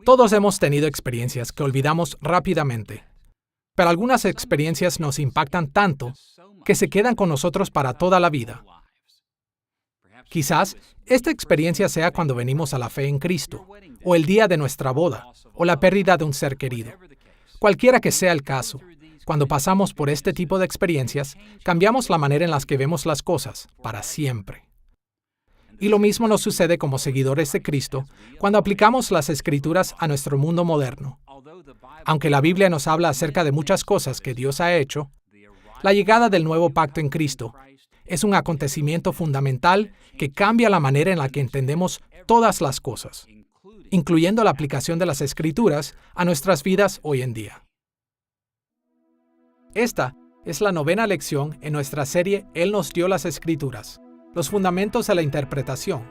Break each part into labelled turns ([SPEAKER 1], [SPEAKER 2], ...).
[SPEAKER 1] Todos hemos tenido experiencias que olvidamos rápidamente, pero algunas experiencias nos impactan tanto que se quedan con nosotros para toda la vida. Quizás esta experiencia sea cuando venimos a la fe en Cristo, o el día de nuestra boda, o la pérdida de un ser querido. Cualquiera que sea el caso, cuando pasamos por este tipo de experiencias, cambiamos la manera en la que vemos las cosas para siempre. Y lo mismo nos sucede como seguidores de Cristo cuando aplicamos las Escrituras a nuestro mundo moderno. Aunque la Biblia nos habla acerca de muchas cosas que Dios ha hecho, la llegada del nuevo pacto en Cristo es un acontecimiento fundamental que cambia la manera en la que entendemos todas las cosas, incluyendo la aplicación de las Escrituras a nuestras vidas hoy en día. Esta es la 9ª lección en nuestra serie Él nos dio las Escrituras, los fundamentos de la interpretación,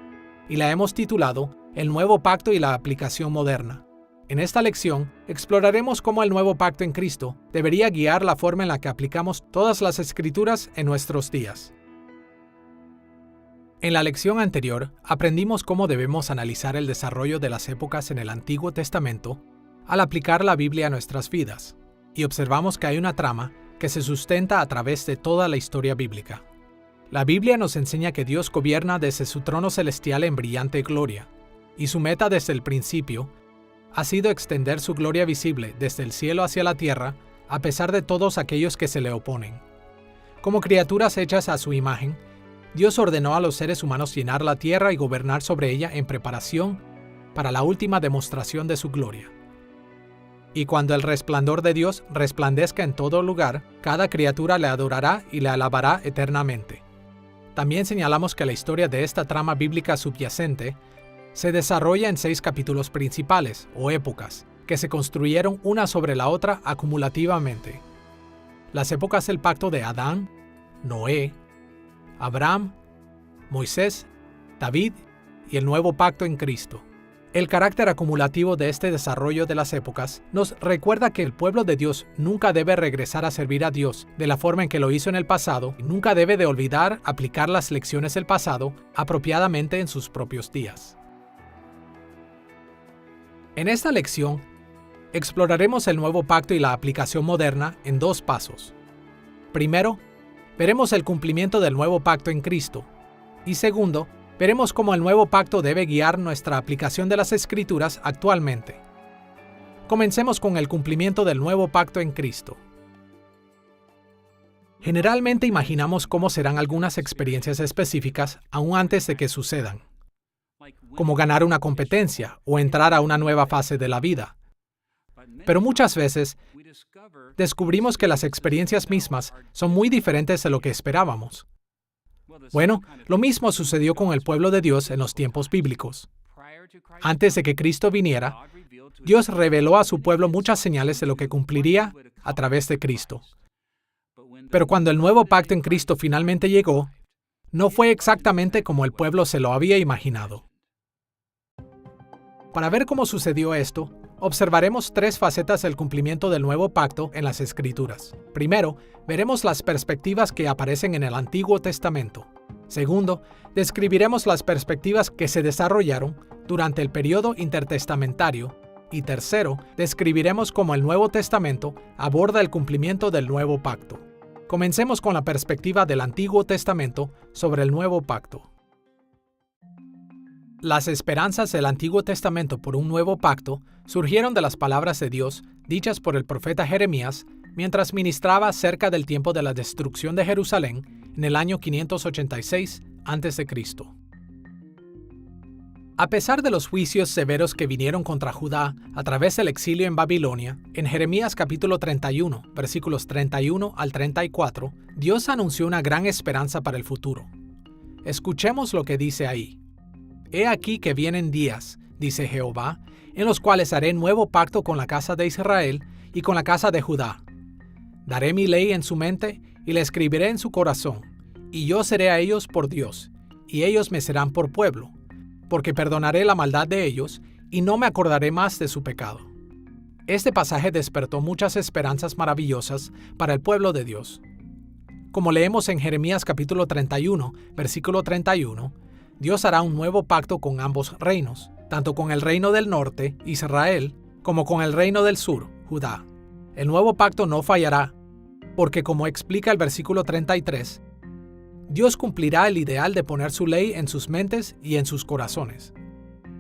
[SPEAKER 1] y la hemos titulado El nuevo pacto y la aplicación moderna. En esta lección exploraremos cómo el nuevo pacto en Cristo debería guiar la forma en la que aplicamos todas las Escrituras en nuestros días. En la lección anterior aprendimos cómo debemos analizar el desarrollo de las épocas en el Antiguo Testamento al aplicar la Biblia a nuestras vidas, y observamos que hay una trama que se sustenta a través de toda la historia bíblica. La Biblia nos enseña que Dios gobierna desde su trono celestial en brillante gloria, y su meta desde el principio ha sido extender su gloria visible desde el cielo hacia la tierra a pesar de todos aquellos que se le oponen. Como criaturas hechas a su imagen, Dios ordenó a los seres humanos llenar la tierra y gobernar sobre ella en preparación para la última demostración de su gloria. Y cuando el resplandor de Dios resplandezca en todo lugar, cada criatura le adorará y le alabará eternamente. También señalamos que la historia de esta trama bíblica subyacente se desarrolla en 6 capítulos principales, o épocas, que se construyeron una sobre la otra acumulativamente. Las épocas del pacto de Adán, Noé, Abraham, Moisés, David y el nuevo pacto en Cristo. El carácter acumulativo de este desarrollo de las épocas nos recuerda que el pueblo de Dios nunca debe regresar a servir a Dios de la forma en que lo hizo en el pasado y nunca debe de olvidar aplicar las lecciones del pasado apropiadamente en sus propios días. En esta lección, exploraremos el nuevo pacto y la aplicación moderna en 2 pasos. Primero, veremos el cumplimiento del nuevo pacto en Cristo. Y segundo, veremos cómo el nuevo pacto debe guiar nuestra aplicación de las Escrituras actualmente. Comencemos con el cumplimiento del nuevo pacto en Cristo. Generalmente imaginamos cómo serán algunas experiencias específicas aún antes de que sucedan, como ganar una competencia o entrar a una nueva fase de la vida. Pero muchas veces descubrimos que las experiencias mismas son muy diferentes de lo que esperábamos. Bueno, lo mismo sucedió con el pueblo de Dios en los tiempos bíblicos. Antes de que Cristo viniera, Dios reveló a su pueblo muchas señales de lo que cumpliría a través de Cristo. Pero cuando el nuevo pacto en Cristo finalmente llegó, no fue exactamente como el pueblo se lo había imaginado. Para ver cómo sucedió esto, observaremos 3 facetas del cumplimiento del nuevo pacto en las Escrituras. Primero, veremos las perspectivas que aparecen en el Antiguo Testamento. Segundo, describiremos las perspectivas que se desarrollaron durante el periodo intertestamentario. Y tercero, describiremos cómo el Nuevo Testamento aborda el cumplimiento del nuevo pacto. Comencemos con la perspectiva del Antiguo Testamento sobre el nuevo pacto. Las esperanzas del Antiguo Testamento por un nuevo pacto surgieron de las palabras de Dios dichas por el profeta Jeremías mientras ministraba cerca del tiempo de la destrucción de Jerusalén en el año 586 a.C. A pesar de los juicios severos que vinieron contra Judá a través del exilio en Babilonia, en Jeremías capítulo 31, versículos 31 al 34, Dios anunció una gran esperanza para el futuro. Escuchemos lo que dice ahí. He aquí que vienen días, dice Jehová, en los cuales haré nuevo pacto con la casa de Israel y con la casa de Judá. Daré mi ley en su mente y la escribiré en su corazón, y yo seré a ellos por Dios, y ellos me serán por pueblo, porque perdonaré la maldad de ellos y no me acordaré más de su pecado. Este pasaje despertó muchas esperanzas maravillosas para el pueblo de Dios. Como leemos en Jeremías capítulo 31, versículo 31, Dios hará un nuevo pacto con ambos reinos, tanto con el reino del norte, Israel, como con el reino del sur, Judá. El nuevo pacto no fallará, porque como explica el versículo 33, Dios cumplirá el ideal de poner su ley en sus mentes y en sus corazones.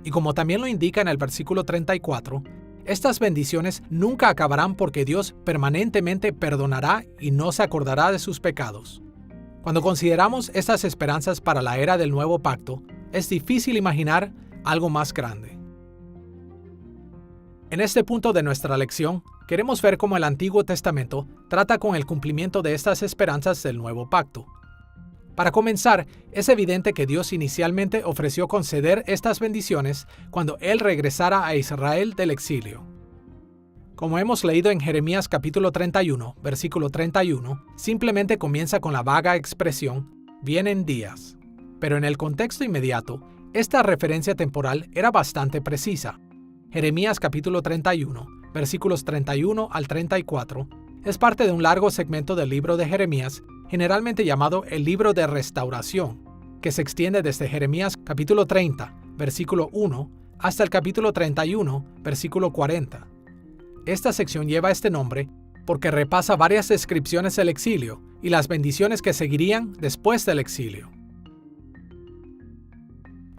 [SPEAKER 1] Y como también lo indica en el versículo 34, estas bendiciones nunca acabarán porque Dios permanentemente perdonará y no se acordará de sus pecados. Cuando consideramos estas esperanzas para la era del nuevo pacto, es difícil imaginar algo más grande. En este punto de nuestra lección, queremos ver cómo el Antiguo Testamento trata con el cumplimiento de estas esperanzas del nuevo pacto. Para comenzar, es evidente que Dios inicialmente ofreció conceder estas bendiciones cuando Él regresara a Israel del exilio. Como hemos leído en Jeremías capítulo 31, versículo 31, simplemente comienza con la vaga expresión, vienen días. Pero en el contexto inmediato, esta referencia temporal era bastante precisa. Jeremías capítulo 31, versículos 31 al 34, es parte de un largo segmento del libro de Jeremías, generalmente llamado el libro de restauración, que se extiende desde Jeremías capítulo 30, versículo 1, hasta el capítulo 31, versículo 40. Esta sección lleva este nombre porque repasa varias descripciones del exilio y las bendiciones que seguirían después del exilio.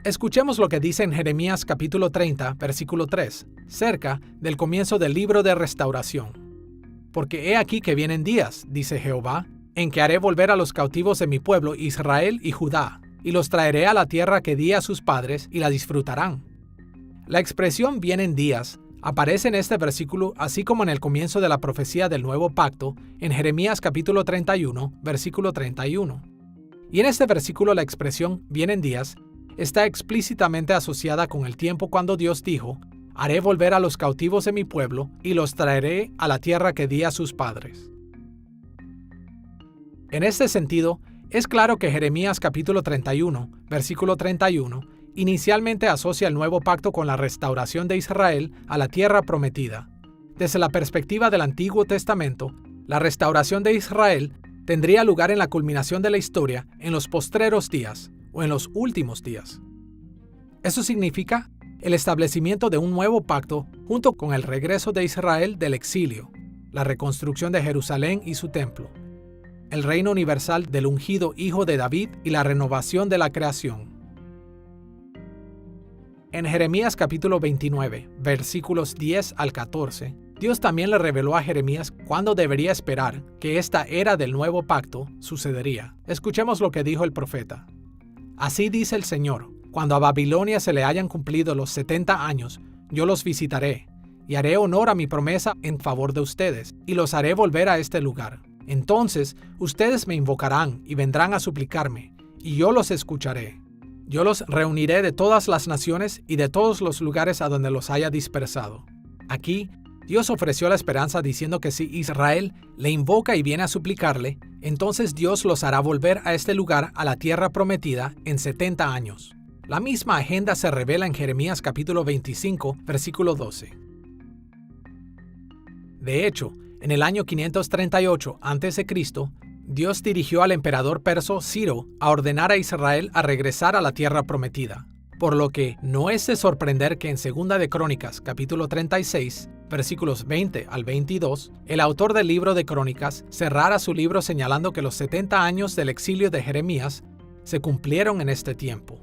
[SPEAKER 1] Escuchemos lo que dice en Jeremías capítulo 30, versículo 3, cerca del comienzo del libro de restauración. Porque he aquí que vienen días, dice Jehová, en que haré volver a los cautivos de mi pueblo Israel y Judá, y los traeré a la tierra que di a sus padres, y la disfrutarán. La expresión vienen días aparece en este versículo así como en el comienzo de la profecía del nuevo pacto, en Jeremías capítulo 31, versículo 31. Y en este versículo la expresión vienen días está explícitamente asociada con el tiempo cuando Dios dijo, haré volver a los cautivos de mi pueblo y los traeré a la tierra que di a sus padres. En este sentido, es claro que Jeremías capítulo 31, versículo 31, inicialmente asocia el nuevo pacto con la restauración de Israel a la tierra prometida. Desde la perspectiva del Antiguo Testamento, la restauración de Israel tendría lugar en la culminación de la historia en los postreros días o en los últimos días. Eso significa el establecimiento de un nuevo pacto junto con el regreso de Israel del exilio, la reconstrucción de Jerusalén y su templo, el reino universal del ungido Hijo de David y la renovación de la creación. En Jeremías capítulo 29, versículos 10 al 14, Dios también le reveló a Jeremías cuándo debería esperar que esta era del nuevo pacto sucedería. Escuchemos lo que dijo el profeta. Así dice el Señor, cuando a Babilonia se le hayan cumplido los 70 años, yo los visitaré, y haré honor a mi promesa en favor de ustedes, y los haré volver a este lugar. Entonces ustedes me invocarán y vendrán a suplicarme, y yo los escucharé. Yo los reuniré de todas las naciones y de todos los lugares a donde los haya dispersado. Aquí, Dios ofreció la esperanza diciendo que si Israel le invoca y viene a suplicarle, entonces Dios los hará volver a este lugar, a la tierra prometida, en 70 años. La misma agenda se revela en Jeremías capítulo 25, versículo 12. De hecho, en el año 538 a.C., Dios dirigió al emperador perso Ciro a ordenar a Israel a regresar a la tierra prometida, por lo que no es de sorprender que en 2 de Crónicas, capítulo 36, versículos 20 al 22, el autor del libro de Crónicas cerrara su libro señalando que los 70 años del exilio de Jeremías se cumplieron en este tiempo.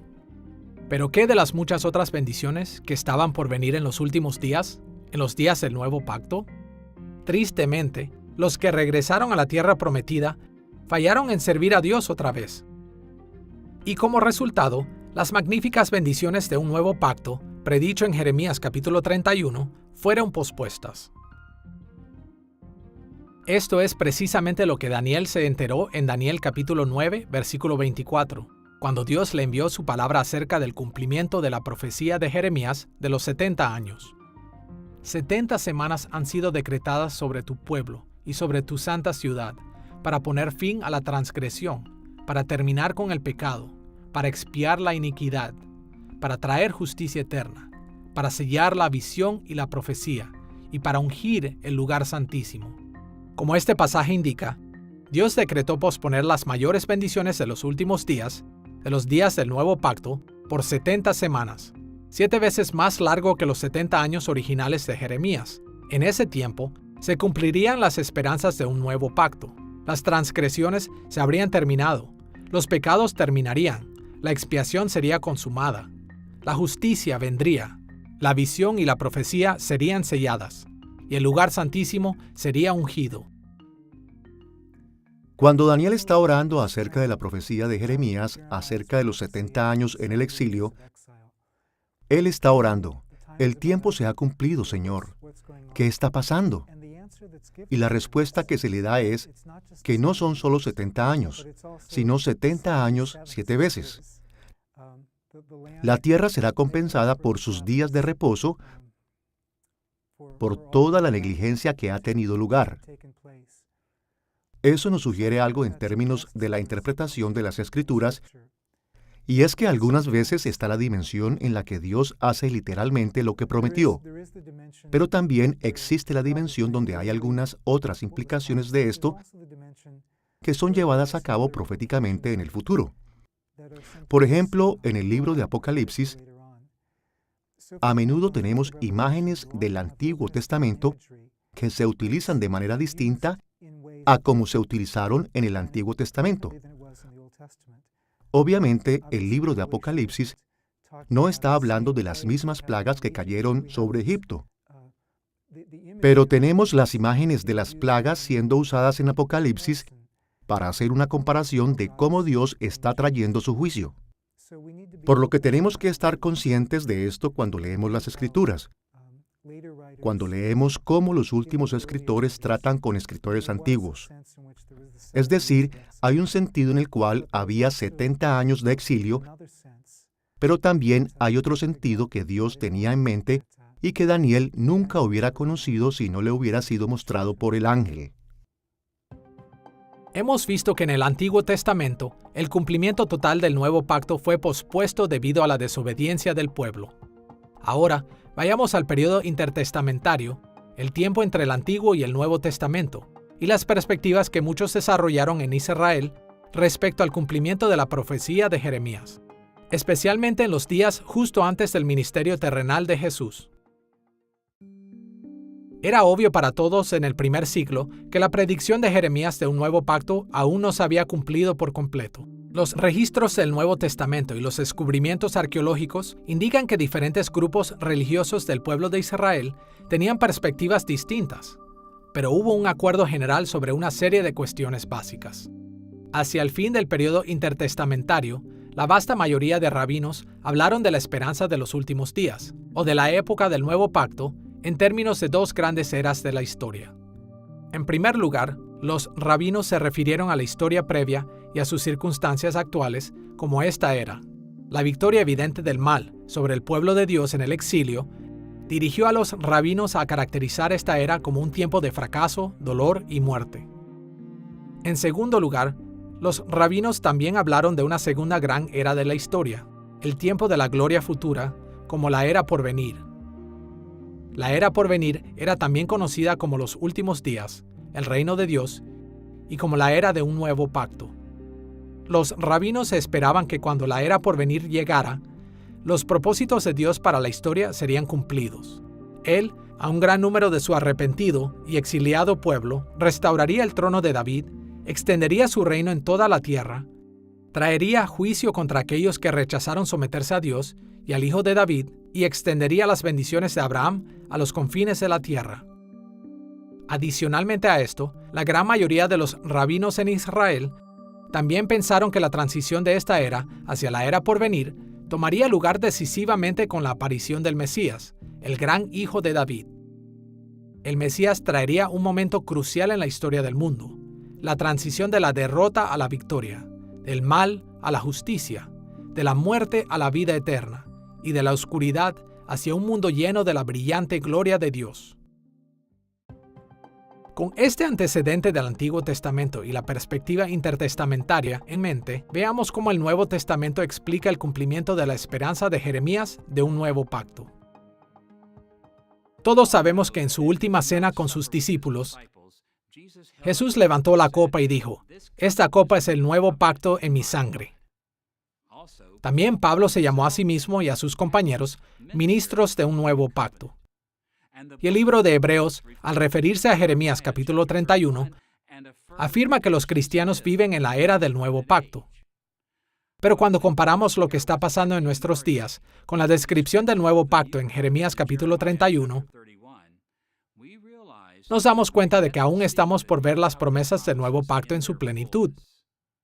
[SPEAKER 1] ¿Pero qué de las muchas otras bendiciones que estaban por venir en los últimos días, en los días del nuevo pacto? Tristemente, los que regresaron a la tierra prometida fallaron en servir a Dios otra vez. Y como resultado, las magníficas bendiciones de un nuevo pacto, predicho en Jeremías capítulo 31, fueron pospuestas. Esto es precisamente lo que Daniel se enteró en Daniel capítulo 9, versículo 24, cuando Dios le envió su palabra acerca del cumplimiento de la profecía de Jeremías de los 70 años. 70 semanas han sido decretadas sobre tu pueblo y sobre tu santa ciudad, para poner fin a la transgresión, para terminar con el pecado, para expiar la iniquidad, para traer justicia eterna, para sellar la visión y la profecía, y para ungir el lugar santísimo. Como este pasaje indica, Dios decretó posponer las mayores bendiciones de los últimos días, de los días del nuevo pacto, por 70 semanas, 7 veces más largo que los 70 años originales de Jeremías. En ese tiempo, se cumplirían las esperanzas de un nuevo pacto. Las transgresiones se habrían terminado, los pecados terminarían, la expiación sería consumada, la justicia vendría, la visión y la profecía serían selladas, y el lugar santísimo sería ungido.
[SPEAKER 2] Cuando Daniel está orando acerca de la profecía de Jeremías, acerca de los 70 años en el exilio, él está orando: el tiempo se ha cumplido, Señor. ¿Qué está pasando? Y la respuesta que se le da es que no son solo 70 años, sino 70 años 7 veces. La tierra será compensada por sus días de reposo, por toda la negligencia que ha tenido lugar. Eso nos sugiere algo en términos de la interpretación de las Escrituras, y es que algunas veces está la dimensión en la que Dios hace literalmente lo que prometió, pero también existe la dimensión donde hay algunas otras implicaciones de esto que son llevadas a cabo proféticamente en el futuro. Por ejemplo, en el libro de Apocalipsis, a menudo tenemos imágenes del Antiguo Testamento que se utilizan de manera distinta a como se utilizaron en el Antiguo Testamento. Obviamente, el libro de Apocalipsis no está hablando de las mismas plagas que cayeron sobre Egipto, pero tenemos las imágenes de las plagas siendo usadas en Apocalipsis para hacer una comparación de cómo Dios está trayendo su juicio. Por lo que tenemos que estar conscientes de esto cuando leemos las Escrituras, cuando leemos cómo los últimos escritores tratan con escritores antiguos. Es decir, hay un sentido en el cual había 70 años de exilio, pero también hay otro sentido que Dios tenía en mente y que Daniel nunca hubiera conocido si no le hubiera sido mostrado por el ángel.
[SPEAKER 1] Hemos visto que en el Antiguo Testamento, el cumplimiento total del nuevo pacto fue pospuesto debido a la desobediencia del pueblo. Ahora, vayamos al periodo intertestamentario, el tiempo entre el Antiguo y el Nuevo Testamento, y las perspectivas que muchos desarrollaron en Israel respecto al cumplimiento de la profecía de Jeremías, especialmente en los días justo antes del ministerio terrenal de Jesús. Era obvio para todos en el primer siglo que la predicción de Jeremías de un nuevo pacto aún no se había cumplido por completo. Los registros del Nuevo Testamento y los descubrimientos arqueológicos indican que diferentes grupos religiosos del pueblo de Israel tenían perspectivas distintas, pero hubo un acuerdo general sobre una serie de cuestiones básicas. Hacia el fin del periodo intertestamentario, la vasta mayoría de rabinos hablaron de la esperanza de los últimos días, o de la época del nuevo pacto, en términos de dos grandes eras de la historia. En primer lugar, los rabinos se refirieron a la historia previa y a sus circunstancias actuales como esta era. La victoria evidente del mal sobre el pueblo de Dios en el exilio dirigió a los rabinos a caracterizar esta era como un tiempo de fracaso, dolor y muerte. En segundo lugar, los rabinos también hablaron de una segunda gran era de la historia, el tiempo de la gloria futura, como la era por venir. La era por venir era también conocida como los últimos días, el reino de Dios, y como la era de un nuevo pacto. Los rabinos esperaban que cuando la era por venir llegara, los propósitos de Dios para la historia serían cumplidos. Él, a un gran número de su arrepentido y exiliado pueblo, restauraría el trono de David, extendería su reino en toda la tierra, traería juicio contra aquellos que rechazaron someterse a Dios y al Hijo de David, y extendería las bendiciones de Abraham a los confines de la tierra. Adicionalmente a esto, la gran mayoría de los rabinos en Israel también pensaron que la transición de esta era hacia la era por venir tomaría lugar decisivamente con la aparición del Mesías, el gran Hijo de David. El Mesías traería un momento crucial en la historia del mundo, la transición de la derrota a la victoria, del mal a la justicia, de la muerte a la vida eterna, y de la oscuridad hacia un mundo lleno de la brillante gloria de Dios. Con este antecedente del Antiguo Testamento y la perspectiva intertestamentaria en mente, veamos cómo el Nuevo Testamento explica el cumplimiento de la esperanza de Jeremías de un nuevo pacto. Todos sabemos que en su última cena con sus discípulos, Jesús levantó la copa y dijo: "Esta copa es el nuevo pacto en mi sangre". También Pablo se llamó a sí mismo y a sus compañeros ministros de un nuevo pacto. Y el libro de Hebreos, al referirse a Jeremías capítulo 31, afirma que los cristianos viven en la era del nuevo pacto. Pero cuando comparamos lo que está pasando en nuestros días con la descripción del nuevo pacto en Jeremías capítulo 31, nos damos cuenta de que aún estamos por ver las promesas del nuevo pacto en su plenitud.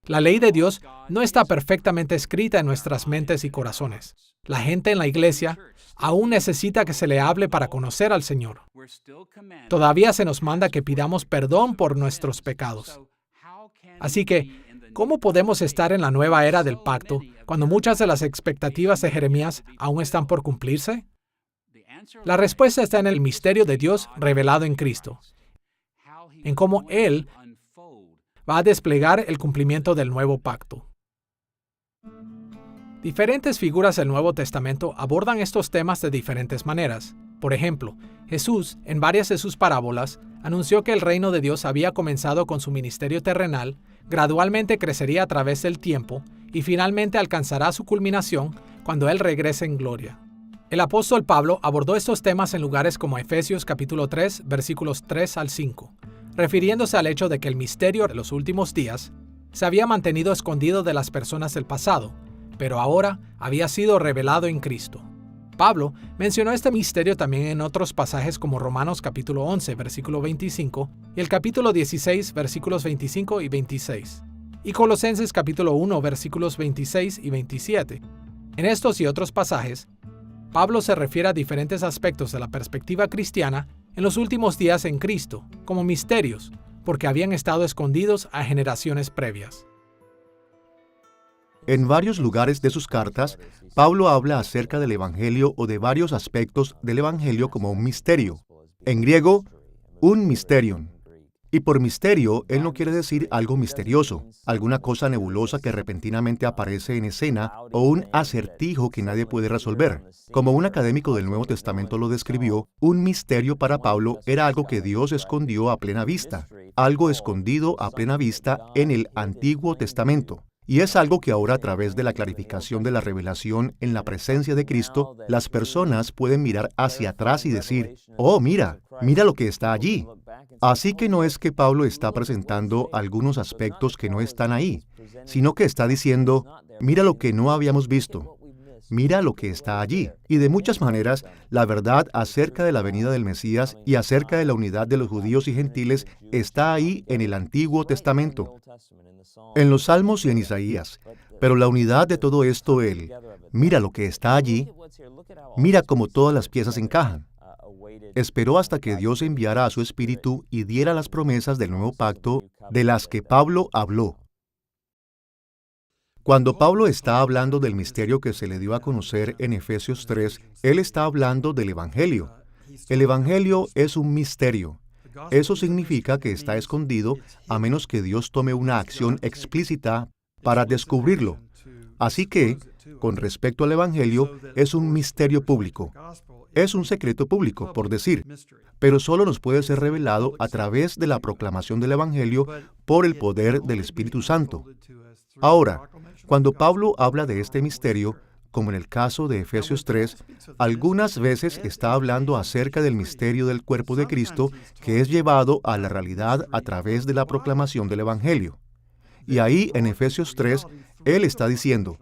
[SPEAKER 1] La ley de Dios no está perfectamente escrita en nuestras mentes y corazones. La gente en la iglesia aún necesita que se le hable para conocer al Señor. Todavía se nos manda que pidamos perdón por nuestros pecados. Así que, ¿cómo podemos estar en la nueva era del pacto cuando muchas de las expectativas de Jeremías aún están por cumplirse? La respuesta está en el misterio de Dios revelado en Cristo, en cómo Él va a desplegar el cumplimiento del nuevo pacto. Diferentes figuras del Nuevo Testamento abordan estos temas de diferentes maneras. Por ejemplo, Jesús, en varias de sus parábolas, anunció que el reino de Dios había comenzado con su ministerio terrenal, gradualmente crecería a través del tiempo y finalmente alcanzará su culminación cuando Él regrese en gloria. El apóstol Pablo abordó estos temas en lugares como Efesios capítulo 3, versículos 3 al 5, refiriéndose al hecho de que el misterio de los últimos días se había mantenido escondido de las personas del pasado, pero ahora había sido revelado en Cristo. Pablo mencionó este misterio también en otros pasajes como Romanos capítulo 11, versículo 25, y el capítulo 16, versículos 25 y 26, y Colosenses capítulo 1, versículos 26 y 27. En estos y otros pasajes, Pablo se refiere a diferentes aspectos de la perspectiva cristiana en los últimos días en Cristo, como misterios, porque habían estado escondidos a generaciones previas.
[SPEAKER 2] En varios lugares de sus cartas, Pablo habla acerca del Evangelio o de varios aspectos del Evangelio como un misterio. En griego, un mysterion. Y por misterio, él no quiere decir algo misterioso, alguna cosa nebulosa que repentinamente aparece en escena o un acertijo que nadie puede resolver. Como un académico del Nuevo Testamento lo describió, un misterio para Pablo era algo que Dios escondió a plena vista, algo escondido a plena vista en el Antiguo Testamento. Y es algo que ahora, a través de la clarificación de la revelación en la presencia de Cristo, las personas pueden mirar hacia atrás y decir, «Oh, mira lo que está allí». Así que no es que Pablo está presentando algunos aspectos que no están ahí, sino que está diciendo, «Mira lo que no habíamos visto». Mira lo que está allí. Y de muchas maneras, la verdad acerca de la venida del Mesías y acerca de la unidad de los judíos y gentiles está ahí en el Antiguo Testamento, en los Salmos y en Isaías. Pero la unidad de todo esto, mira lo que está allí, mira cómo todas las piezas encajan. Esperó hasta que Dios enviara a su Espíritu y diera las promesas del nuevo pacto de las que Pablo habló. Cuando Pablo está hablando del misterio que se le dio a conocer en Efesios 3, él está hablando del Evangelio. El Evangelio es un misterio. Eso significa que está escondido a menos que Dios tome una acción explícita para descubrirlo. Así que, con respecto al Evangelio, es un misterio público. Es un secreto público, por decir, pero solo nos puede ser revelado a través de la proclamación del Evangelio por el poder del Espíritu Santo. Ahora, cuando Pablo habla de este misterio, como en el caso de Efesios 3, algunas veces está hablando acerca del misterio del cuerpo de Cristo que es llevado a la realidad a través de la proclamación del Evangelio. Y ahí, en Efesios 3, él está diciendo,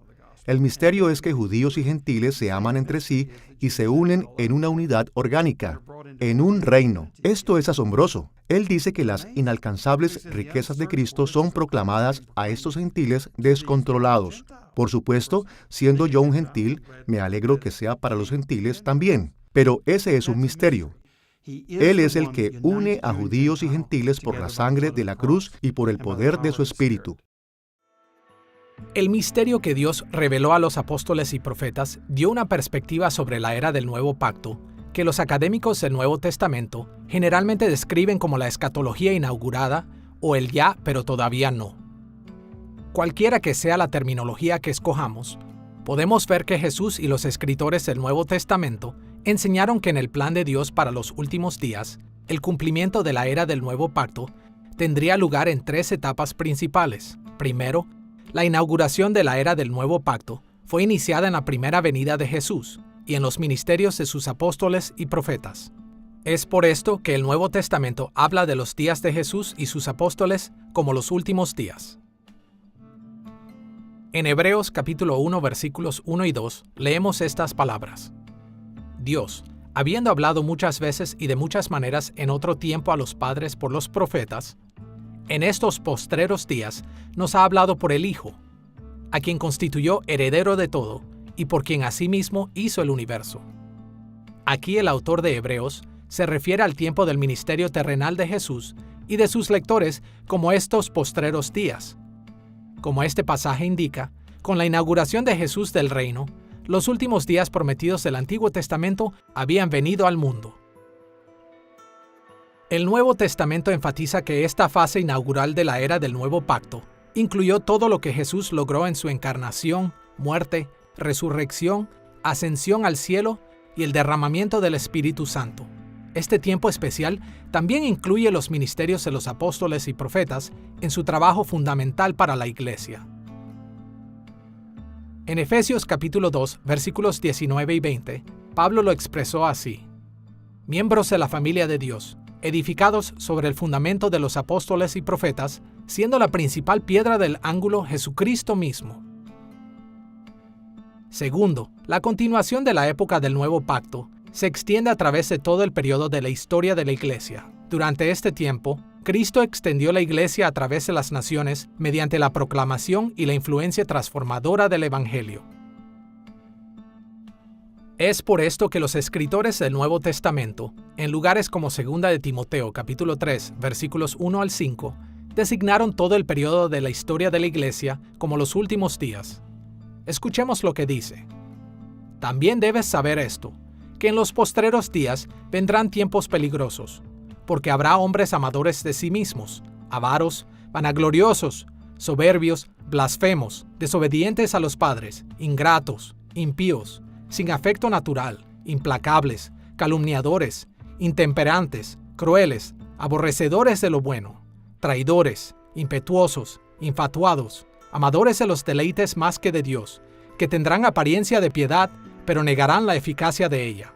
[SPEAKER 2] el misterio es que judíos y gentiles se aman entre sí y se unen en una unidad orgánica, en un reino. Esto es asombroso. Él dice que las inalcanzables riquezas de Cristo son proclamadas a estos gentiles descontrolados. Por supuesto, siendo yo un gentil, me alegro que sea para los gentiles también. Pero ese es un misterio. Él es el que une a judíos y gentiles por la sangre de la cruz y por el poder de su Espíritu.
[SPEAKER 1] El misterio que Dios reveló a los apóstoles y profetas dio una perspectiva sobre la era del Nuevo Pacto que los académicos del Nuevo Testamento generalmente describen como la escatología inaugurada o el ya pero todavía no. Cualquiera que sea la terminología que escojamos, podemos ver que Jesús y los escritores del Nuevo Testamento enseñaron que en el plan de Dios para los últimos días, el cumplimiento de la era del Nuevo Pacto tendría lugar en 3 etapas principales. Primero, la inauguración de la era del Nuevo Pacto fue iniciada en la primera venida de Jesús y en los ministerios de sus apóstoles y profetas. Es por esto que el Nuevo Testamento habla de los días de Jesús y sus apóstoles como los últimos días. En Hebreos capítulo 1 versículos 1 y 2 leemos estas palabras. Dios, habiendo hablado muchas veces y de muchas maneras en otro tiempo a los padres por los profetas, en estos postreros días nos ha hablado por el Hijo, a quien constituyó heredero de todo y por quien asimismo hizo el universo. Aquí el autor de Hebreos se refiere al tiempo del ministerio terrenal de Jesús y de sus lectores como estos postreros días. Como este pasaje indica, con la inauguración de Jesús del reino, los últimos días prometidos del Antiguo Testamento habían venido al mundo. El Nuevo Testamento enfatiza que esta fase inaugural de la era del Nuevo Pacto incluyó todo lo que Jesús logró en su encarnación, muerte, resurrección, ascensión al cielo y el derramamiento del Espíritu Santo. Este tiempo especial también incluye los ministerios de los apóstoles y profetas en su trabajo fundamental para la Iglesia. En Efesios capítulo 2, versículos 19 y 20, Pablo lo expresó así: miembros de la familia de Dios, edificados sobre el fundamento de los apóstoles y profetas, siendo la principal piedra del ángulo Jesucristo mismo. Segundo, la continuación de la época del Nuevo Pacto se extiende a través de todo el periodo de la historia de la Iglesia. Durante este tiempo, Cristo extendió la Iglesia a través de las naciones mediante la proclamación y la influencia transformadora del Evangelio. Es por esto que los escritores del Nuevo Testamento, en lugares como 2 de Timoteo capítulo 3, versículos 1 al 5, designaron todo el periodo de la historia de la Iglesia como los últimos días. Escuchemos lo que dice. También debes saber esto, que en los postreros días vendrán tiempos peligrosos, porque habrá hombres amadores de sí mismos, avaros, vanagloriosos, soberbios, blasfemos, desobedientes a los padres, ingratos, impíos, sin afecto natural, implacables, calumniadores, intemperantes, crueles, aborrecedores de lo bueno, traidores, impetuosos, infatuados, amadores de los deleites más que de Dios, que tendrán apariencia de piedad, pero negarán la eficacia de ella.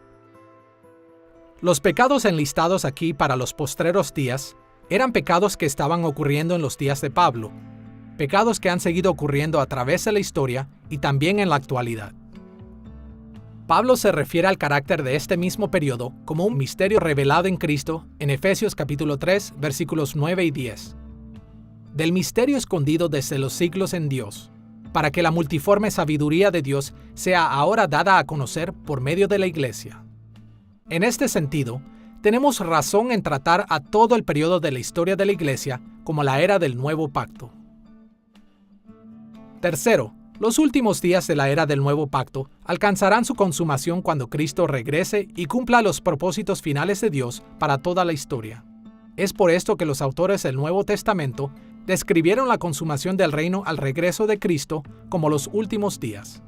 [SPEAKER 1] Los pecados enlistados aquí para los postreros días eran pecados que estaban ocurriendo en los días de Pablo, pecados que han seguido ocurriendo a través de la historia y también en la actualidad. Pablo se refiere al carácter de este mismo periodo como un misterio revelado en Cristo en Efesios capítulo 3, versículos 9 y 10. Del misterio escondido desde los siglos en Dios, para que la multiforme sabiduría de Dios sea ahora dada a conocer por medio de la Iglesia. En este sentido, tenemos razón en tratar a todo el periodo de la historia de la Iglesia como la era del Nuevo Pacto. Tercero, los últimos días de la era del Nuevo Pacto alcanzarán su consumación cuando Cristo regrese y cumpla los propósitos finales de Dios para toda la historia. Es por esto que los autores del Nuevo Testamento describieron la consumación del reino al regreso de Cristo como los últimos días.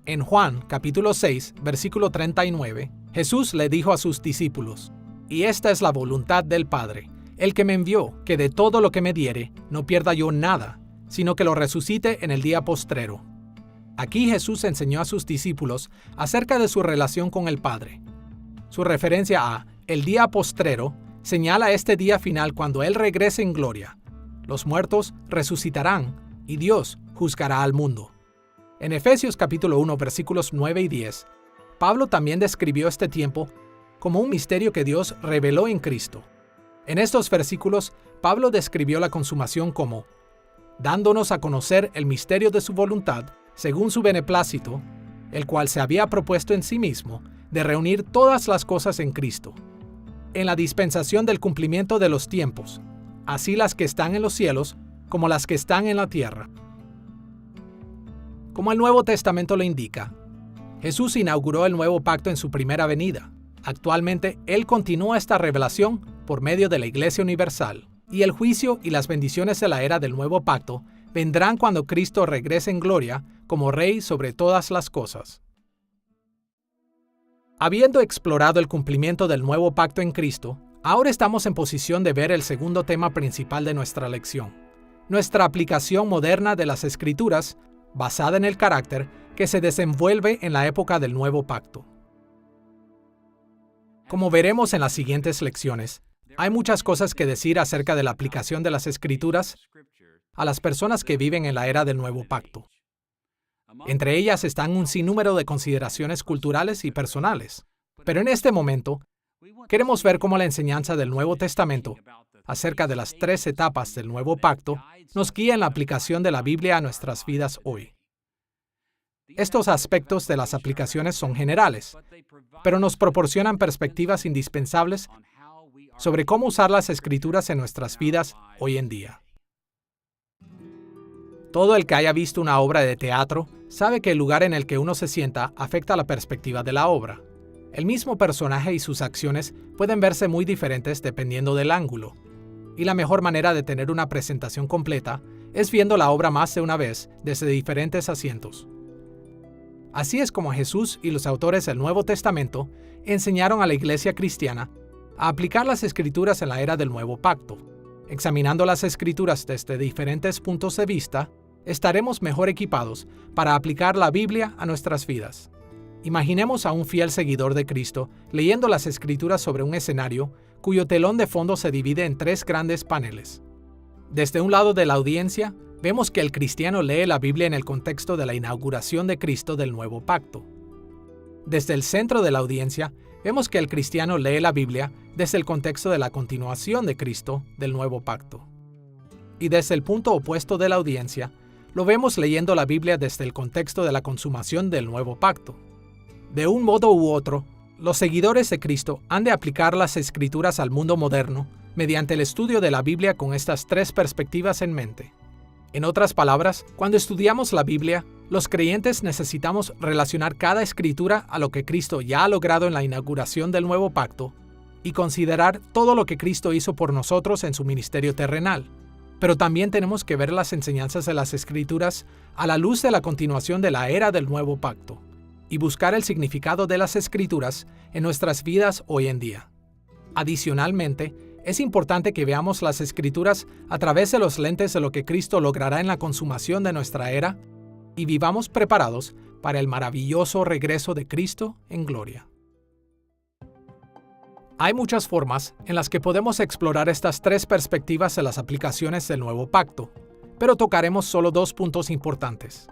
[SPEAKER 1] En Juan capítulo 6, versículo 39, Jesús le dijo a sus discípulos: «Y esta es la voluntad del Padre, el que me envió, que de todo lo que me diere no pierda yo nada, sino que lo resucite en el día postrero». Aquí Jesús enseñó a sus discípulos acerca de su relación con el Padre. Su referencia a el día postrero señala este día final cuando Él regrese en gloria. Los muertos resucitarán y Dios juzgará al mundo. En Efesios capítulo 1, versículos 9 y 10, Pablo también describió este tiempo como un misterio que Dios reveló en Cristo. En estos versículos, Pablo describió la consumación como dándonos a conocer el misterio de su voluntad, según su beneplácito, el cual se había propuesto en sí mismo, de reunir todas las cosas en Cristo, en la dispensación del cumplimiento de los tiempos, así las que están en los cielos como las que están en la tierra. Como el Nuevo Testamento lo indica, Jesús inauguró el nuevo pacto en su primera venida. Actualmente, Él continúa esta revelación por medio de la Iglesia Universal, y el juicio y las bendiciones de la era del nuevo pacto vendrán cuando Cristo regrese en gloria como Rey sobre todas las cosas. Habiendo explorado el cumplimiento del nuevo pacto en Cristo, ahora estamos en posición de ver el segundo tema principal de nuestra lección: nuestra aplicación moderna de las Escrituras basada en el carácter que se desenvuelve en la época del Nuevo Pacto. Como veremos en las siguientes lecciones, hay muchas cosas que decir acerca de la aplicación de las Escrituras a las personas que viven en la era del Nuevo Pacto. Entre ellas están un sinnúmero de consideraciones culturales y personales. Pero en este momento, queremos ver cómo la enseñanza del Nuevo Testamento acerca de las 3 etapas del Nuevo Pacto nos guía en la aplicación de la Biblia a nuestras vidas hoy. Estos aspectos de las aplicaciones son generales, pero nos proporcionan perspectivas indispensables sobre cómo usar las Escrituras en nuestras vidas hoy en día. Todo el que haya visto una obra de teatro sabe que el lugar en el que uno se sienta afecta la perspectiva de la obra. El mismo personaje y sus acciones pueden verse muy diferentes dependiendo del ángulo, y la mejor manera de tener una presentación completa es viendo la obra más de una vez desde diferentes asientos. Así es como Jesús y los autores del Nuevo Testamento enseñaron a la iglesia cristiana a aplicar las Escrituras en la era del Nuevo Pacto. Examinando las Escrituras desde diferentes puntos de vista, estaremos mejor equipados para aplicar la Biblia a nuestras vidas. Imaginemos a un fiel seguidor de Cristo leyendo las Escrituras sobre un escenario cuyo telón de fondo se divide en 3 grandes paneles. Desde un lado de la audiencia, vemos que el cristiano lee la Biblia en el contexto de la inauguración de Cristo del Nuevo Pacto. Desde el centro de la audiencia, vemos que el cristiano lee la Biblia desde el contexto de la continuación de Cristo del Nuevo Pacto. Y desde el punto opuesto de la audiencia, lo vemos leyendo la Biblia desde el contexto de la consumación del Nuevo Pacto. De un modo u otro, los seguidores de Cristo han de aplicar las Escrituras al mundo moderno mediante el estudio de la Biblia con estas 3 perspectivas en mente. En otras palabras, cuando estudiamos la Biblia, los creyentes necesitamos relacionar cada escritura a lo que Cristo ya ha logrado en la inauguración del Nuevo Pacto y considerar todo lo que Cristo hizo por nosotros en su ministerio terrenal. Pero también tenemos que ver las enseñanzas de las Escrituras a la luz de la continuación de la era del Nuevo Pacto y buscar el significado de las Escrituras en nuestras vidas hoy en día. Adicionalmente, es importante que veamos las Escrituras a través de los lentes de lo que Cristo logrará en la consumación de nuestra era y vivamos preparados para el maravilloso regreso de Cristo en gloria. Hay muchas formas en las que podemos explorar estas 3 perspectivas de las aplicaciones del Nuevo Pacto, pero tocaremos solo 2 puntos importantes.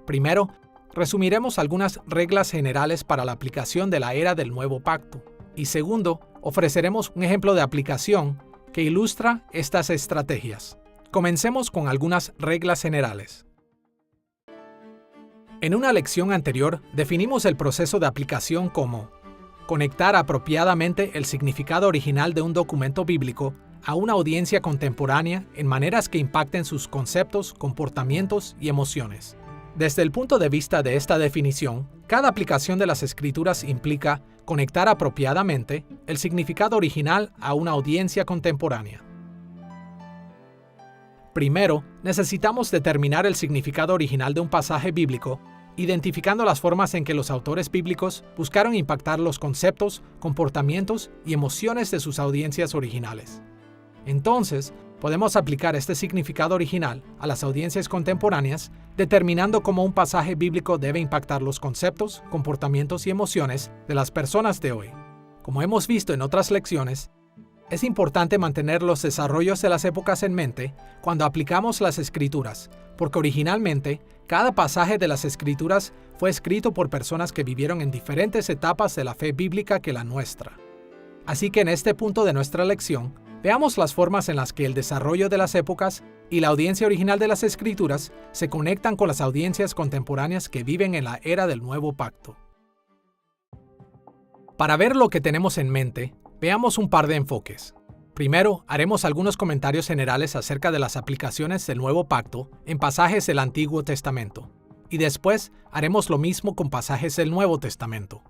[SPEAKER 1] Primero, resumiremos algunas reglas generales para la aplicación de la era del Nuevo Pacto. Y segundo, ofreceremos un ejemplo de aplicación que ilustra estas estrategias. Comencemos con algunas reglas generales. En una lección anterior, definimos el proceso de aplicación como conectar apropiadamente el significado original de un documento bíblico a una audiencia contemporánea en maneras que impacten sus conceptos, comportamientos y emociones. Desde el punto de vista de esta definición, cada aplicación de las Escrituras implica conectar apropiadamente el significado original a una audiencia contemporánea. Primero, necesitamos determinar el significado original de un pasaje bíblico, identificando las formas en que los autores bíblicos buscaron impactar los conceptos, comportamientos y emociones de sus audiencias originales. Entonces, podemos aplicar este significado original a las audiencias contemporáneas, determinando cómo un pasaje bíblico debe impactar los conceptos, comportamientos y emociones de las personas de hoy. Como hemos visto en otras lecciones, es importante mantener los desarrollos de las épocas en mente cuando aplicamos las Escrituras, porque originalmente cada pasaje de las Escrituras fue escrito por personas que vivieron en diferentes etapas de la fe bíblica que la nuestra. Así que en este punto de nuestra lección, veamos las formas en las que el desarrollo de las épocas y la audiencia original de las Escrituras se conectan con las audiencias contemporáneas que viven en la era del Nuevo Pacto. Para ver lo que tenemos en mente, veamos un par de enfoques. Primero, haremos algunos comentarios generales acerca de las aplicaciones del Nuevo Pacto en pasajes del Antiguo Testamento, y después haremos lo mismo con pasajes del Nuevo Testamento.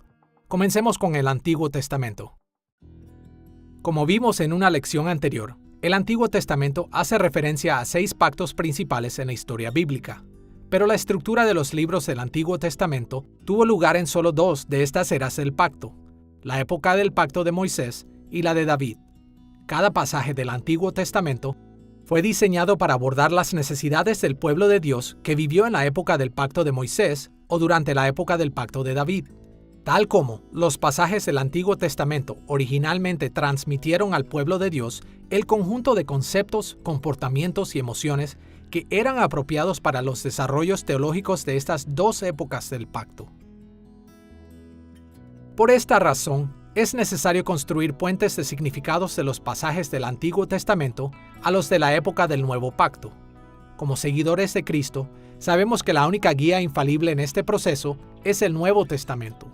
[SPEAKER 1] Comencemos con el Antiguo Testamento. Como vimos en una lección anterior, el Antiguo Testamento hace referencia a 6 pactos principales en la historia bíblica, pero la estructura de los libros del Antiguo Testamento tuvo lugar en solo 2 de estas eras del pacto, la época del pacto de Moisés y la de David. Cada pasaje del Antiguo Testamento Fue diseñado para abordar las necesidades del pueblo de Dios que vivió en la época del pacto de Moisés o durante la época del pacto de David. Tal como los pasajes del Antiguo Testamento originalmente transmitieron al pueblo de Dios el conjunto de conceptos, comportamientos y emociones que eran apropiados para los desarrollos teológicos de estas dos épocas del pacto. Por esta razón, es necesario construir puentes de significados de los pasajes del Antiguo Testamento a los de la época del Nuevo Pacto. Como seguidores de Cristo, sabemos que la única guía infalible en este proceso es el Nuevo Testamento.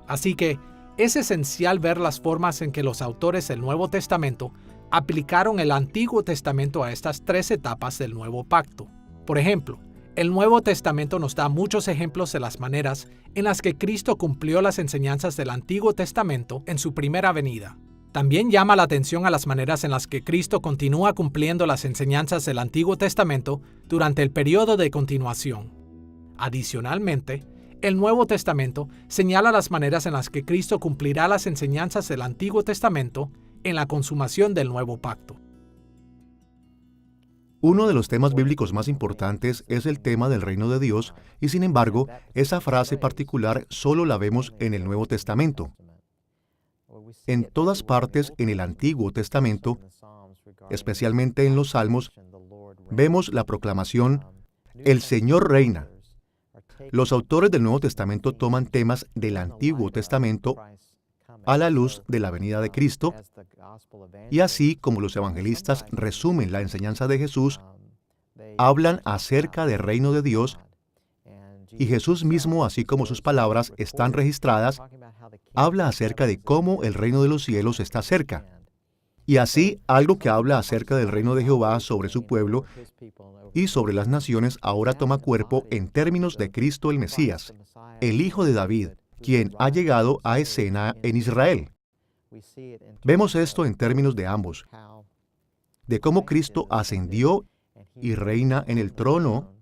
[SPEAKER 1] Así que es esencial ver las formas en que los autores del Nuevo Testamento aplicaron el Antiguo Testamento a estas tres etapas del Nuevo Pacto. Por ejemplo, el Nuevo Testamento nos da muchos ejemplos de las maneras en las que Cristo cumplió las enseñanzas del Antiguo Testamento en su primera venida. También llama la atención a las maneras en las que Cristo continúa cumpliendo las enseñanzas del Antiguo Testamento durante el periodo de continuación. Adicionalmente, el Nuevo Testamento señala las maneras en las que Cristo cumplirá las enseñanzas del Antiguo Testamento en la consumación del Nuevo Pacto.
[SPEAKER 2] Uno de los temas bíblicos más importantes es el tema del reino de Dios, y sin embargo, esa frase particular solo la vemos en el Nuevo Testamento. En todas partes en el Antiguo Testamento, especialmente en los Salmos, vemos la proclamación, "El Señor reina". Los autores del Nuevo Testamento toman temas del Antiguo Testamento a la luz de la venida de Cristo, y así como los evangelistas resumen la enseñanza de Jesús, hablan acerca del reino de Dios, y Jesús mismo, así como sus palabras están registradas, habla acerca de cómo el reino de los cielos está cerca. Y así, algo que habla acerca del reino de Jehová sobre su pueblo y sobre las naciones ahora toma cuerpo en términos de Cristo el Mesías, el Hijo de David, quien ha llegado a escena en Israel. Vemos esto en términos de ambos, de cómo Cristo ascendió y reina en el trono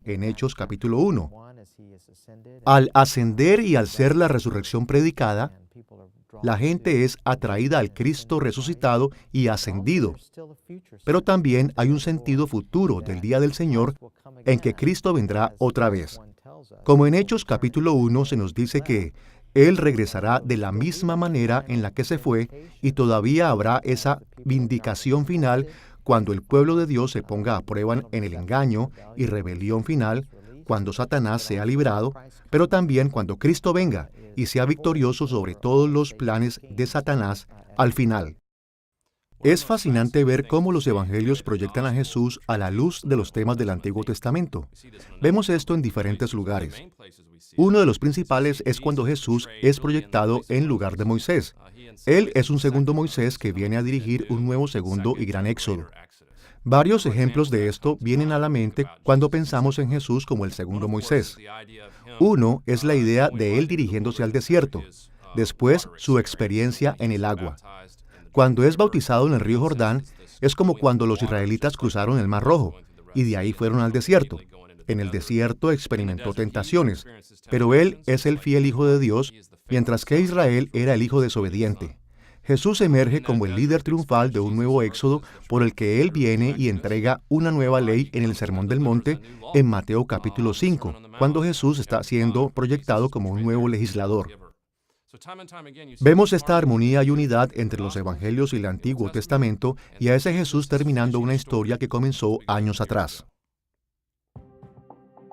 [SPEAKER 2] en Hechos capítulo 1. Al ascender y al ser la resurrección predicada, la gente es atraída al Cristo resucitado y ascendido. Pero también hay un sentido futuro del día del Señor en que Cristo vendrá otra vez. Como en Hechos capítulo 1 se nos dice que Él regresará de la misma manera en la que se fue, y todavía habrá esa vindicación final cuando el pueblo de Dios se ponga a prueba en el engaño y rebelión final, cuando Satanás sea librado, pero también cuando Cristo venga y sea victorioso sobre todos los planes de Satanás al final. Es fascinante ver cómo los evangelios proyectan a Jesús a la luz de los temas del Antiguo Testamento. Vemos esto en diferentes lugares. Uno de los principales es cuando Jesús es proyectado en lugar de Moisés. Él es un segundo Moisés que viene a dirigir un nuevo segundo y gran éxodo. Varios ejemplos de esto vienen a la mente cuando pensamos en Jesús como el segundo Moisés. Uno es la idea de él dirigiéndose al desierto, después su experiencia en el agua. Cuando es bautizado en el río Jordán, es como cuando los israelitas cruzaron el Mar Rojo, y de ahí fueron al desierto. En el desierto experimentó tentaciones, pero él es el fiel Hijo de Dios, mientras que Israel era el hijo desobediente. Jesús emerge como el líder triunfal de un nuevo éxodo por el que Él viene y entrega una nueva ley en el Sermón del Monte en Mateo capítulo 5, cuando Jesús está siendo proyectado como un nuevo legislador. Vemos esta armonía y unidad entre los Evangelios y el Antiguo Testamento, y a ese Jesús terminando una historia que comenzó años atrás.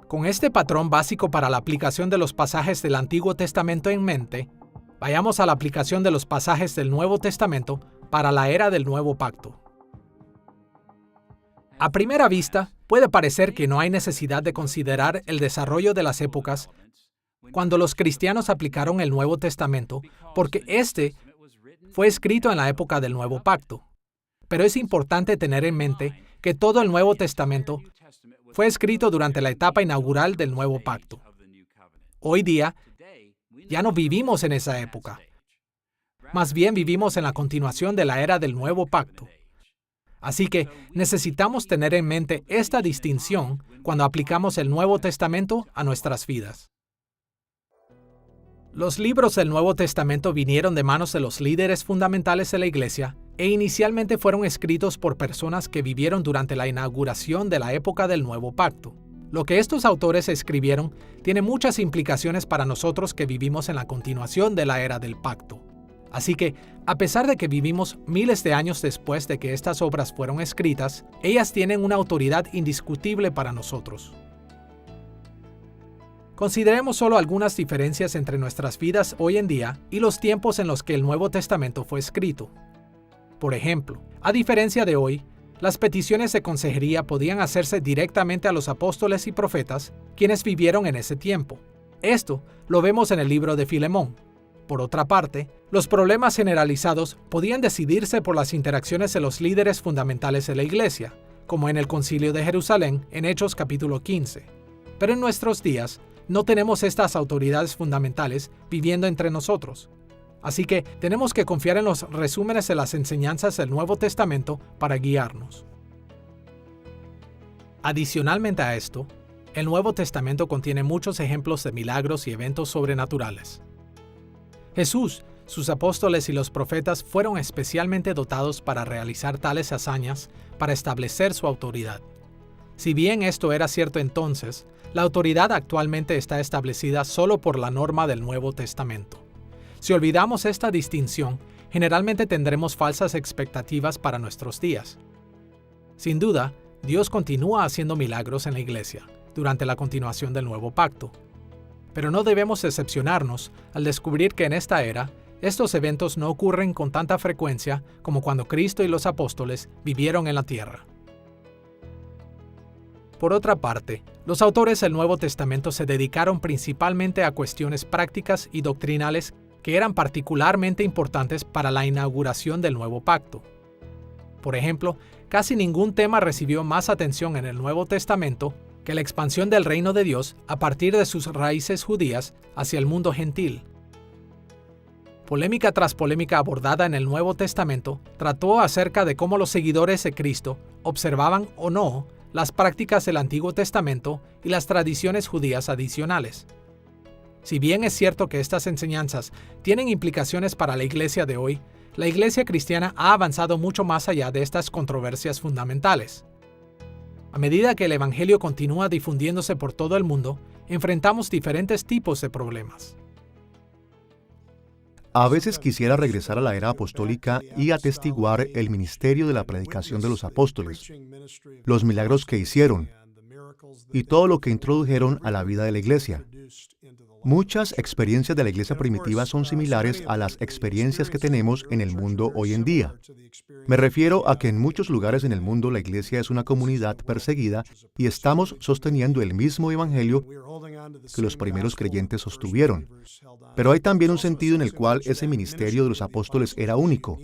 [SPEAKER 1] Con este patrón básico para la aplicación de los pasajes del Antiguo Testamento en mente, vayamos a la aplicación de los pasajes del Nuevo Testamento para la era del Nuevo Pacto. A primera vista, puede parecer que no hay necesidad de considerar el desarrollo de las épocas cuando los cristianos aplicaron el Nuevo Testamento, porque este fue escrito en la época del Nuevo Pacto. Pero es importante tener en mente que todo el Nuevo Testamento fue escrito durante la etapa inaugural del Nuevo Pacto. Hoy día, ya no vivimos en esa época. Más bien vivimos en la continuación de la era del Nuevo Pacto. Así que necesitamos tener en mente esta distinción cuando aplicamos el Nuevo Testamento a nuestras vidas. Los libros del Nuevo Testamento vinieron de manos de los líderes fundamentales de la Iglesia e inicialmente fueron escritos por personas que vivieron durante la inauguración de la época del Nuevo Pacto. Lo que estos autores escribieron tiene muchas implicaciones para nosotros que vivimos en la continuación de la era del Pacto. Así que, a pesar de que vivimos miles de años después de que estas obras fueron escritas, ellas tienen una autoridad indiscutible para nosotros. Consideremos solo algunas diferencias entre nuestras vidas hoy en día y los tiempos en los que el Nuevo Testamento fue escrito. Por ejemplo, a diferencia de hoy, las peticiones de consejería podían hacerse directamente a los apóstoles y profetas, quienes vivieron en ese tiempo. Esto lo vemos en el libro de Filemón. Por otra parte, los problemas generalizados podían decidirse por las interacciones de los líderes fundamentales de la Iglesia, como en el Concilio de Jerusalén en Hechos capítulo 15. Pero en nuestros días, no tenemos estas autoridades fundamentales viviendo entre nosotros. Así que tenemos que confiar en los resúmenes de las enseñanzas del Nuevo Testamento para guiarnos. Adicionalmente a esto, el Nuevo Testamento contiene muchos ejemplos de milagros y eventos sobrenaturales. Jesús, sus apóstoles y los profetas fueron especialmente dotados para realizar tales hazañas para establecer su autoridad. Si bien esto era cierto entonces, la autoridad actualmente está establecida solo por la norma del Nuevo Testamento. Si olvidamos esta distinción, generalmente tendremos falsas expectativas para nuestros días. Sin duda, Dios continúa haciendo milagros en la Iglesia durante la continuación del Nuevo Pacto. Pero no debemos decepcionarnos al descubrir que en esta era, estos eventos no ocurren con tanta frecuencia como cuando Cristo y los apóstoles vivieron en la tierra. Por otra parte, los autores del Nuevo Testamento se dedicaron principalmente a cuestiones prácticas y doctrinales que eran particularmente importantes para la inauguración del Nuevo Pacto. Por ejemplo, casi ningún tema recibió más atención en el Nuevo Testamento que la expansión del reino de Dios a partir de sus raíces judías hacia el mundo gentil. Polémica tras polémica abordada en el Nuevo Testamento trató acerca de cómo los seguidores de Cristo observaban o no las prácticas del Antiguo Testamento y las tradiciones judías adicionales. Si bien es cierto que estas enseñanzas tienen implicaciones para la Iglesia de hoy, la Iglesia cristiana ha avanzado mucho más allá de estas controversias fundamentales. A medida que el Evangelio continúa difundiéndose por todo el mundo, enfrentamos diferentes tipos de problemas.
[SPEAKER 2] A veces quisiera regresar a la era apostólica y atestiguar el ministerio de la predicación de los apóstoles, los milagros que hicieron y todo lo que introdujeron a la vida de la Iglesia. Muchas experiencias de la Iglesia primitiva son similares a las experiencias que tenemos en el mundo hoy en día. Me refiero a que en muchos lugares en el mundo la Iglesia es una comunidad perseguida y estamos sosteniendo el mismo Evangelio que los primeros creyentes sostuvieron. Pero hay también un sentido en el cual ese ministerio de los apóstoles era único.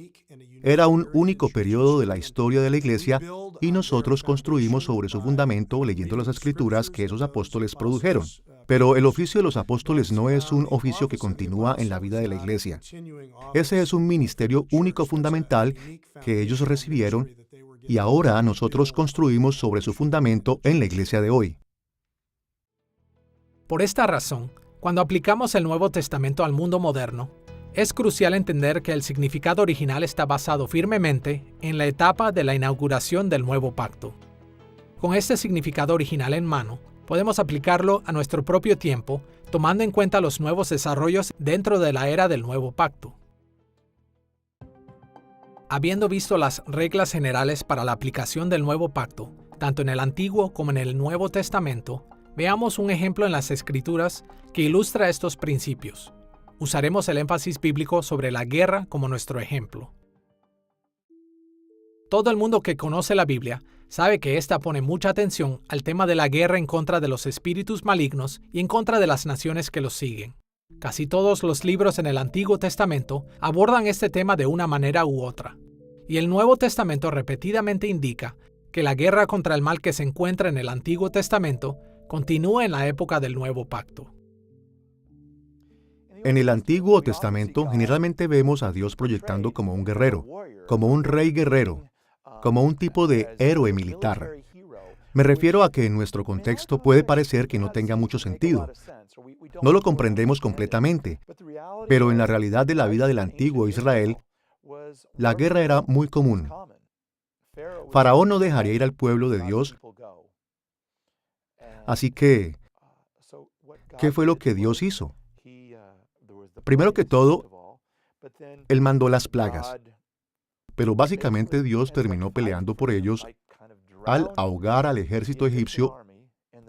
[SPEAKER 2] Era un único periodo de la historia de la Iglesia y nosotros construimos sobre su fundamento leyendo las Escrituras que esos apóstoles produjeron. Pero el oficio de los apóstoles no es un oficio que continúa en la vida de la Iglesia. Ese es un ministerio único fundamental que ellos recibieron y ahora nosotros construimos sobre su fundamento en la Iglesia de hoy.
[SPEAKER 1] Por esta razón, cuando aplicamos el Nuevo Testamento al mundo moderno, es crucial entender que el significado original está basado firmemente en la etapa de la inauguración del Nuevo Pacto. Con este significado original en mano, podemos aplicarlo a nuestro propio tiempo, tomando en cuenta los nuevos desarrollos dentro de la era del Nuevo Pacto. Habiendo visto las reglas generales para la aplicación del Nuevo Pacto, tanto en el Antiguo como en el Nuevo Testamento, veamos un ejemplo en las Escrituras que ilustra estos principios. Usaremos el énfasis bíblico sobre la guerra como nuestro ejemplo. Todo el mundo que conoce la Biblia sabe que ésta pone mucha atención al tema de la guerra en contra de los espíritus malignos y en contra de las naciones que los siguen. Casi todos los libros en el Antiguo Testamento abordan este tema de una manera u otra, y el Nuevo Testamento repetidamente indica que la guerra contra el mal que se encuentra en el Antiguo Testamento continúa en la época del Nuevo Pacto.
[SPEAKER 2] En el Antiguo Testamento generalmente vemos a Dios proyectando como un guerrero, como un rey guerrero, como un tipo de héroe militar. Me refiero a que en nuestro contexto puede parecer que no tenga mucho sentido. No lo comprendemos completamente, pero en la realidad de la vida del antiguo Israel, La guerra era muy común. Faraón no dejaría ir al pueblo de Dios. Así que, ¿qué fue lo que Dios hizo? Primero que todo, Él mandó las plagas. Pero básicamente Dios terminó peleando por ellos al ahogar al ejército egipcio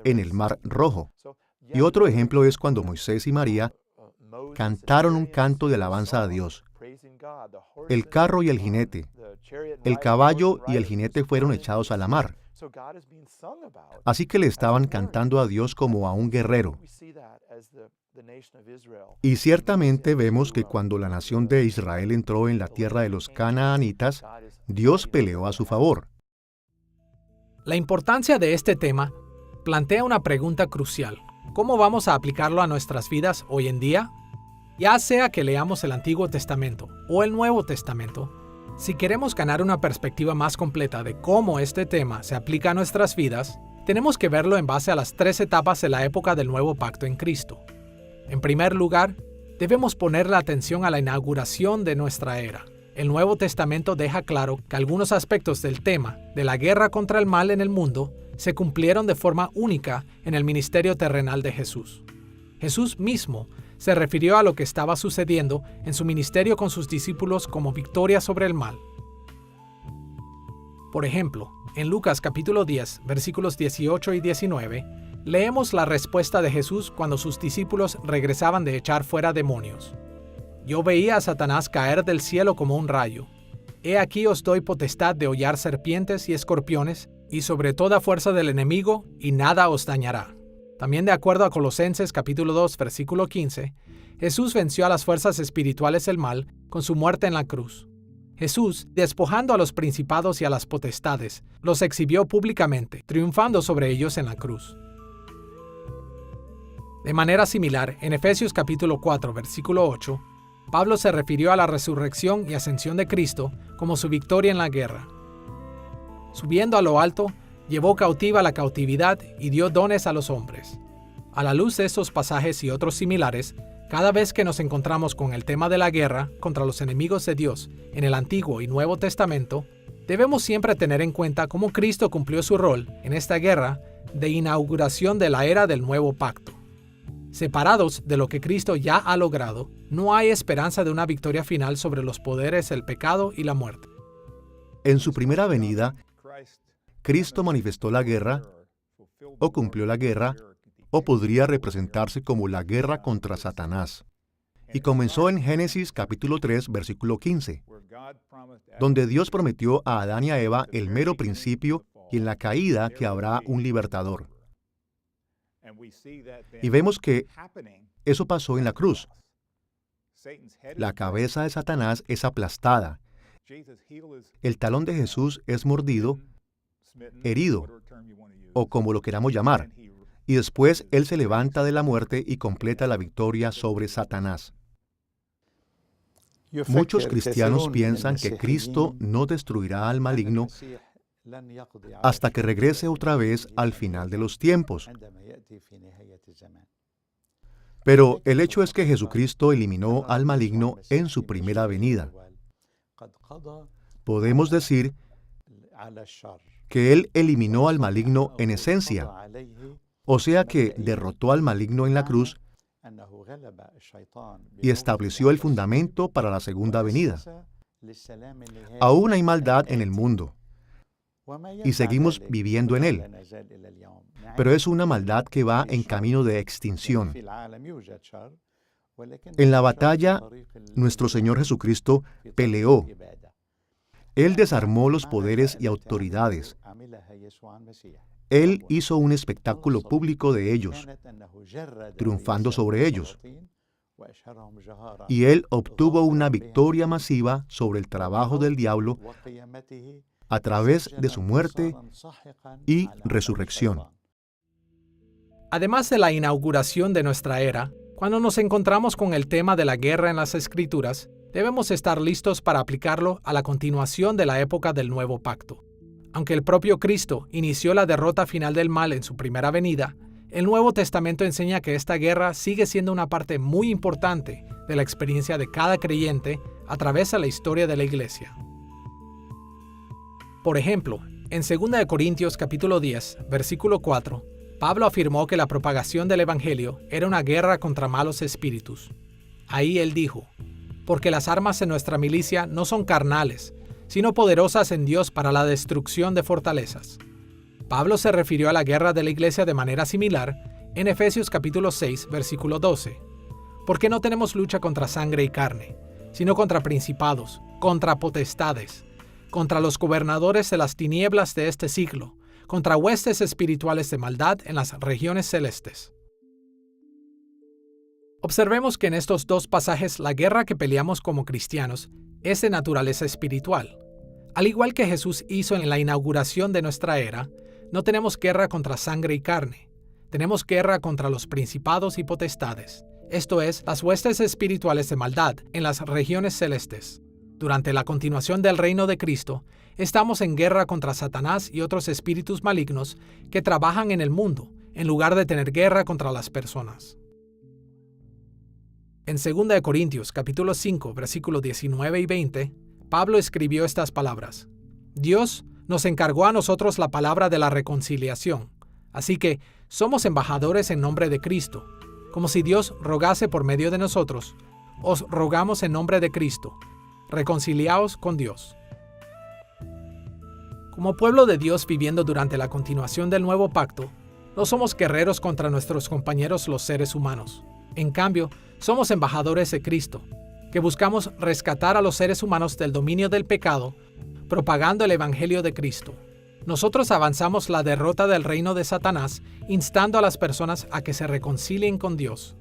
[SPEAKER 2] en el Mar Rojo. Y otro ejemplo es cuando Moisés y María cantaron un canto de alabanza a Dios. El carro y el jinete, el caballo y el jinete fueron echados a la mar. Así que le estaban cantando a Dios como a un guerrero. Y ciertamente vemos que cuando la nación de Israel entró en la tierra de los canaanitas, Dios peleó a su favor.
[SPEAKER 1] La importancia de este tema plantea una pregunta crucial. ¿Cómo vamos a aplicarlo a nuestras vidas hoy en día? Ya sea que leamos el Antiguo Testamento o el Nuevo Testamento, si queremos ganar una perspectiva más completa de cómo este tema se aplica a nuestras vidas, tenemos que verlo en base a las 3 etapas de la época del Nuevo Pacto en Cristo. En primer lugar, debemos poner la atención a la inauguración de nuestra era. El Nuevo Testamento deja claro que algunos aspectos del tema de la guerra contra el mal en el mundo se cumplieron de forma única en el ministerio terrenal de Jesús. Jesús mismo se refirió a lo que estaba sucediendo en su ministerio con sus discípulos como victoria sobre el mal. Por ejemplo, en Lucas capítulo 10, versículos 18 y 19, leemos la respuesta de Jesús cuando sus discípulos regresaban de echar fuera demonios. Yo veía a Satanás caer del cielo como un rayo. He aquí os doy potestad de hollar serpientes y escorpiones, y sobre toda fuerza del enemigo, y nada os dañará. También de acuerdo a Colosenses capítulo 2, versículo 15, Jesús venció a las fuerzas espirituales del mal con su muerte en la cruz. Jesús, despojando a los principados y a las potestades, los exhibió públicamente, triunfando sobre ellos en la cruz. De manera similar, en Efesios capítulo 4, versículo 8, Pablo se refirió a la resurrección y ascensión de Cristo como su victoria en la guerra. Subiendo a lo alto, llevó cautiva la cautividad y dio dones a los hombres. A la luz de estos pasajes y otros similares, cada vez que nos encontramos con el tema de la guerra contra los enemigos de Dios en el Antiguo y Nuevo Testamento, debemos siempre tener en cuenta cómo Cristo cumplió su rol en esta guerra de inauguración de la era del Nuevo Pacto. Separados de lo que Cristo ya ha logrado, no hay esperanza de una victoria final sobre los poderes del pecado y la muerte.
[SPEAKER 2] En su primera venida, Cristo manifestó la guerra, o cumplió la guerra, o podría representarse como la guerra contra Satanás. Y comenzó en Génesis capítulo 3, versículo 15, donde Dios prometió a Adán y a Eva el mero principio y en la caída que habrá un libertador. Y vemos que eso pasó en la cruz. La cabeza de Satanás es aplastada. El talón de Jesús es mordido, herido, o como lo queramos llamar. Y después Él se levanta de la muerte y completa la victoria sobre Satanás. Muchos cristianos piensan que Cristo no destruirá al maligno hasta que regrese otra vez al final de los tiempos. Pero el hecho es que Jesucristo eliminó al maligno en su primera venida. Podemos decir que Él eliminó al maligno en esencia, o sea que derrotó al maligno en la cruz y estableció el fundamento para la segunda venida. Aún hay maldad en el mundo y seguimos viviendo en él, pero es una maldad que va en camino de extinción. En la batalla, nuestro Señor Jesucristo peleó. Él desarmó los poderes y autoridades. Él hizo un espectáculo público de ellos, triunfando sobre ellos. Y Él obtuvo una victoria masiva sobre el trabajo del diablo a través de su muerte y resurrección.
[SPEAKER 1] Además de la inauguración de nuestra era, cuando nos encontramos con el tema de la guerra en las Escrituras, debemos estar listos para aplicarlo a la continuación de la época del Nuevo Pacto. Aunque el propio Cristo inició la derrota final del mal en su primera venida, el Nuevo Testamento enseña que esta guerra sigue siendo una parte muy importante de la experiencia de cada creyente a través de la historia de la Iglesia. Por ejemplo, en 2 Corintios capítulo 10, versículo 4, Pablo afirmó que la propagación del Evangelio era una guerra contra malos espíritus. Ahí él dijo: porque las armas en nuestra milicia no son carnales, sino poderosas en Dios para la destrucción de fortalezas. Pablo se refirió a la guerra de la iglesia de manera similar en Efesios capítulo 6, versículo 12. Porque no tenemos lucha contra sangre y carne, sino contra principados, contra potestades, contra los gobernadores de las tinieblas de este siglo, contra huestes espirituales de maldad en las regiones celestes. Observemos que en estos dos pasajes la guerra que peleamos como cristianos es de naturaleza espiritual. Al igual que Jesús hizo en la inauguración de nuestra era, no tenemos guerra contra sangre y carne. Tenemos guerra contra los principados y potestades, esto es, las huestes espirituales de maldad en las regiones celestes. Durante la continuación del reino de Cristo, estamos en guerra contra Satanás y otros espíritus malignos que trabajan en el mundo, en lugar de tener guerra contra las personas. En 2 Corintios capítulo 5, versículos 19 y 20, Pablo escribió estas palabras: Dios nos encargó a nosotros la palabra de la reconciliación, así que somos embajadores en nombre de Cristo. Como si Dios rogase por medio de nosotros, os rogamos en nombre de Cristo, reconciliaos con Dios. Como pueblo de Dios viviendo durante la continuación del nuevo pacto, no somos guerreros contra nuestros compañeros los seres humanos. En cambio, somos embajadores de Cristo, que buscamos rescatar a los seres humanos del dominio del pecado, propagando el Evangelio de Cristo. Nosotros avanzamos la derrota del reino de Satanás, instando a las personas a que se reconcilien con Dios.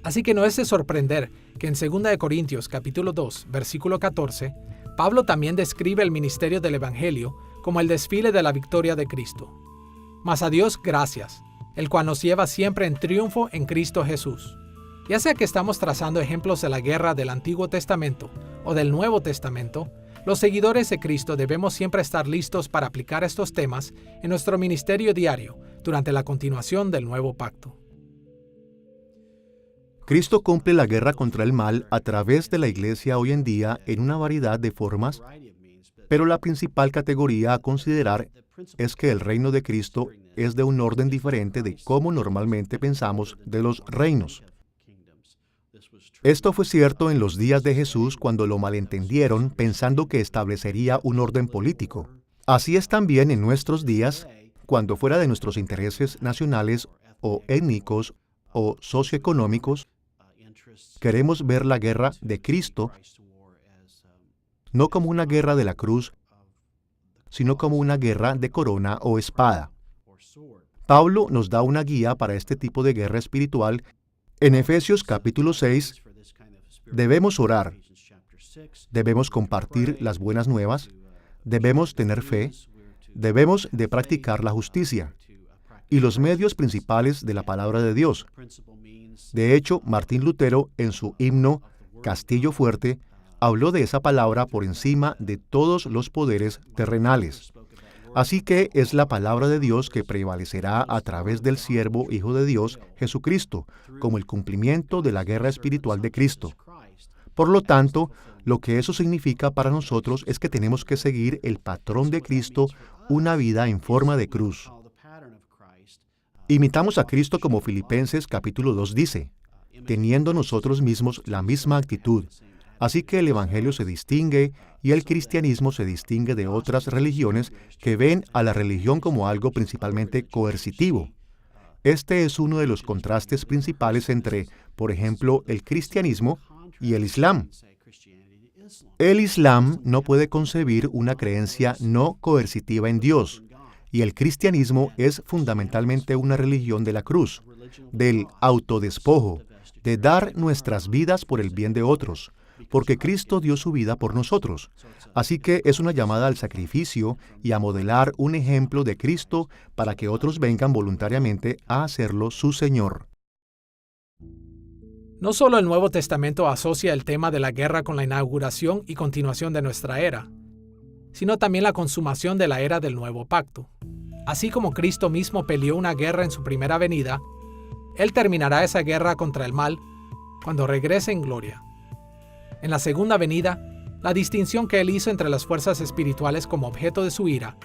[SPEAKER 1] Así que no es de sorprender que en 2 Corintios capítulo 2, versículo 14, Pablo también describe el ministerio del Evangelio como el desfile de la victoria de Cristo. Mas a Dios gracias, el cual nos lleva siempre en triunfo en Cristo Jesús. Ya sea que estamos trazando ejemplos de la guerra del Antiguo Testamento o del Nuevo Testamento, los seguidores de Cristo debemos siempre estar listos para aplicar estos temas en nuestro ministerio diario durante la continuación del nuevo pacto.
[SPEAKER 2] Cristo cumple la guerra contra el mal a través de la iglesia hoy en día en una variedad de formas, pero la principal categoría a considerar es que el reino de Cristo es de un orden diferente de cómo normalmente pensamos de los reinos. Esto fue cierto en los días de Jesús cuando lo malentendieron pensando que establecería un orden político. Así es también en nuestros días, cuando fuera de nuestros intereses nacionales o étnicos o socioeconómicos, queremos ver la guerra de Cristo no como una guerra de la cruz, sino como una guerra de corona o espada. Pablo nos da una guía para este tipo de guerra espiritual. En Efesios capítulo 6, debemos orar, debemos compartir las buenas nuevas, debemos tener fe, debemos de practicar la justicia y los medios principales de la palabra de Dios. De hecho, Martín Lutero, en su himno Castillo Fuerte, habló de esa palabra por encima de todos los poderes terrenales. Así que es la palabra de Dios que prevalecerá a través del siervo Hijo de Dios, Jesucristo, como el cumplimiento de la guerra espiritual de Cristo. Por lo tanto, lo que eso significa para nosotros es que tenemos que seguir el patrón de Cristo, una vida en forma de cruz. Imitamos a Cristo como Filipenses capítulo 2 dice, teniendo nosotros mismos la misma actitud. Así que el Evangelio se distingue y el cristianismo se distingue de otras religiones que ven a la religión como algo principalmente coercitivo. Este es uno de los contrastes principales entre, por ejemplo, el cristianismo y el Islam. El Islam no puede concebir una creencia no coercitiva en Dios, y el cristianismo es fundamentalmente una religión de la cruz, del autodespojo, de dar nuestras vidas por el bien de otros, porque Cristo dio su vida por nosotros. Así que es una llamada al sacrificio y a modelar un ejemplo de Cristo para que otros vengan voluntariamente a hacerlo su Señor.
[SPEAKER 1] No solo el Nuevo Testamento asocia el tema de la guerra con la inauguración y continuación de nuestra era, sino también la consumación de la era del Nuevo Pacto. Así como Cristo mismo peleó una guerra en su primera venida, Él terminará esa guerra contra el mal cuando regrese en gloria. En la segunda venida, la distinción que Él hizo entre las fuerzas espirituales como objeto de su ira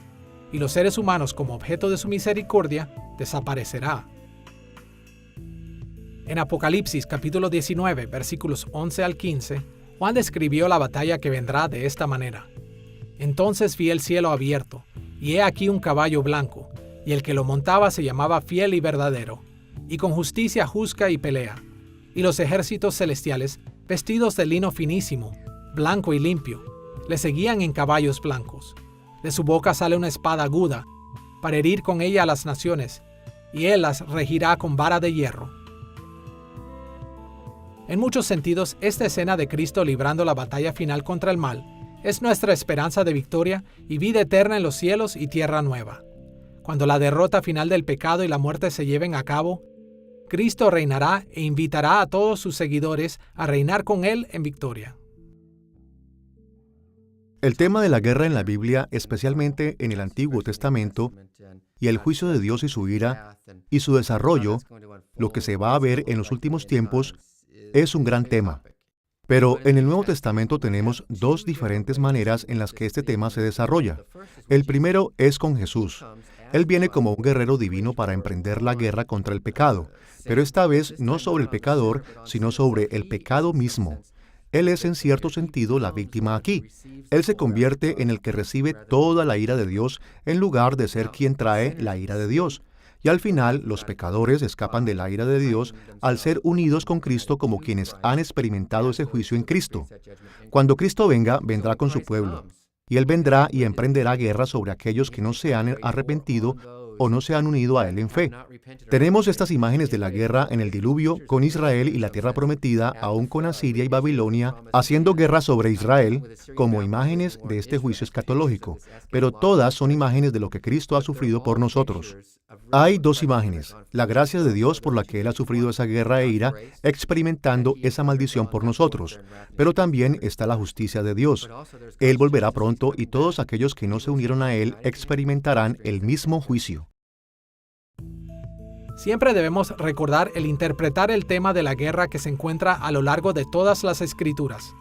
[SPEAKER 1] y los seres humanos como objeto de su misericordia desaparecerá. En Apocalipsis capítulo 19, versículos 11 al 15, Juan describió la batalla que vendrá de esta manera. Entonces vi el cielo abierto, y he aquí un caballo blanco, y el que lo montaba se llamaba Fiel y Verdadero, y con justicia juzga y pelea. Y los ejércitos celestiales, vestidos de lino finísimo, blanco y limpio, le seguían en caballos blancos. De su boca sale una espada aguda, para herir con ella a las naciones, y él las regirá con vara de hierro. En muchos sentidos, esta escena de Cristo librando la batalla final contra el mal es nuestra esperanza de victoria y vida eterna en los cielos y tierra nueva. Cuando la derrota final del pecado y la muerte se lleven a cabo, Cristo reinará e invitará a todos sus seguidores a reinar con Él en victoria.
[SPEAKER 2] El tema de la guerra en la Biblia, especialmente en el Antiguo Testamento, y el juicio de Dios y su ira, y su desarrollo, lo que se va a ver en los últimos tiempos, es un gran tema. Pero en el Nuevo Testamento tenemos dos diferentes maneras en las que este tema se desarrolla. El primero es con Jesús. Él viene como un guerrero divino para emprender la guerra contra el pecado, pero esta vez no sobre el pecador, sino sobre el pecado mismo. Él es en cierto sentido la víctima aquí. Él se convierte en el que recibe toda la ira de Dios en lugar de ser quien trae la ira de Dios. Y al final, los pecadores escapan de la ira de Dios al ser unidos con Cristo como quienes han experimentado ese juicio en Cristo. Cuando Cristo venga, vendrá con su pueblo. Y Él vendrá y emprenderá guerra sobre aquellos que no se han arrepentido o no se han unido a Él en fe. Tenemos estas imágenes de la guerra en el diluvio con Israel y la tierra prometida, aún con Asiria y Babilonia, haciendo guerra sobre Israel, como imágenes de este juicio escatológico, pero todas son imágenes de lo que Cristo ha sufrido por nosotros. Hay dos imágenes, la gracia de Dios por la que Él ha sufrido esa guerra e ira, experimentando esa maldición por nosotros, pero también está la justicia de Dios. Él volverá pronto y todos aquellos que no se unieron a Él experimentarán el mismo juicio.
[SPEAKER 1] Siempre debemos recordar el interpretar el tema de la guerra que se encuentra a lo largo de todas las Escrituras,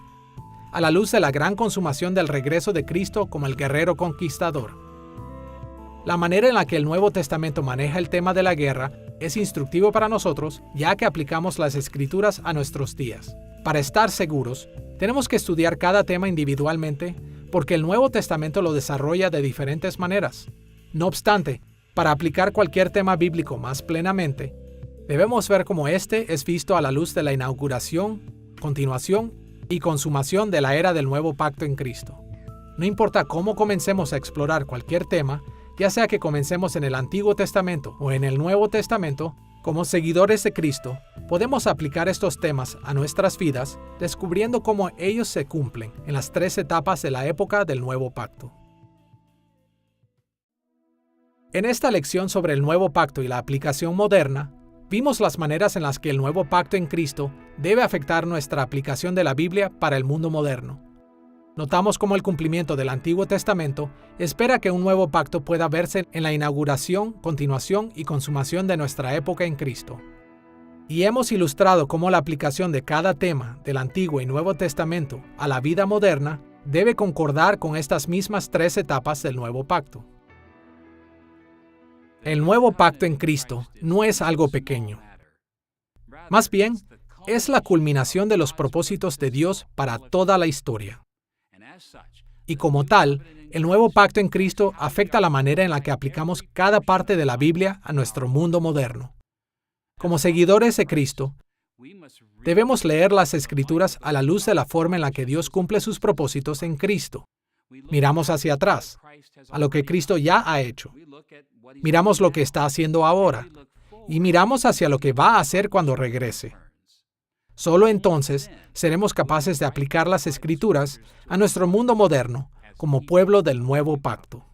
[SPEAKER 1] a la luz de la gran consumación del regreso de Cristo como el guerrero conquistador. La manera en la que el Nuevo Testamento maneja el tema de la guerra es instructivo para nosotros, ya que aplicamos las Escrituras a nuestros días. Para estar seguros, tenemos que estudiar cada tema individualmente, porque el Nuevo Testamento lo desarrolla de diferentes maneras. No obstante, para aplicar cualquier tema bíblico más plenamente, debemos ver cómo este es visto a la luz de la inauguración, continuación y consumación de la era del nuevo pacto en Cristo. No importa cómo comencemos a explorar cualquier tema, ya sea que comencemos en el Antiguo Testamento o en el Nuevo Testamento, como seguidores de Cristo, podemos aplicar estos temas a nuestras vidas, descubriendo cómo ellos se cumplen en las tres etapas de la época del Nuevo Pacto. En esta lección sobre el Nuevo Pacto y la aplicación moderna, vimos las maneras en las que el Nuevo Pacto en Cristo debe afectar nuestra aplicación de la Biblia para el mundo moderno. Notamos cómo el cumplimiento del Antiguo Testamento espera que un nuevo pacto pueda verse en la inauguración, continuación y consumación de nuestra época en Cristo. Y hemos ilustrado cómo la aplicación de cada tema del Antiguo y Nuevo Testamento a la vida moderna debe concordar con estas mismas tres etapas del Nuevo Pacto. El Nuevo Pacto en Cristo no es algo pequeño. Más bien, es la culminación de los propósitos de Dios para toda la historia. Y como tal, el Nuevo Pacto en Cristo afecta la manera en la que aplicamos cada parte de la Biblia a nuestro mundo moderno. Como seguidores de Cristo, debemos leer las Escrituras a la luz de la forma en la que Dios cumple sus propósitos en Cristo. Miramos hacia atrás, a lo que Cristo ya ha hecho. Miramos lo que está haciendo ahora, y miramos hacia lo que va a hacer cuando regrese. Solo entonces seremos capaces de aplicar las Escrituras a nuestro mundo moderno como pueblo del Nuevo Pacto.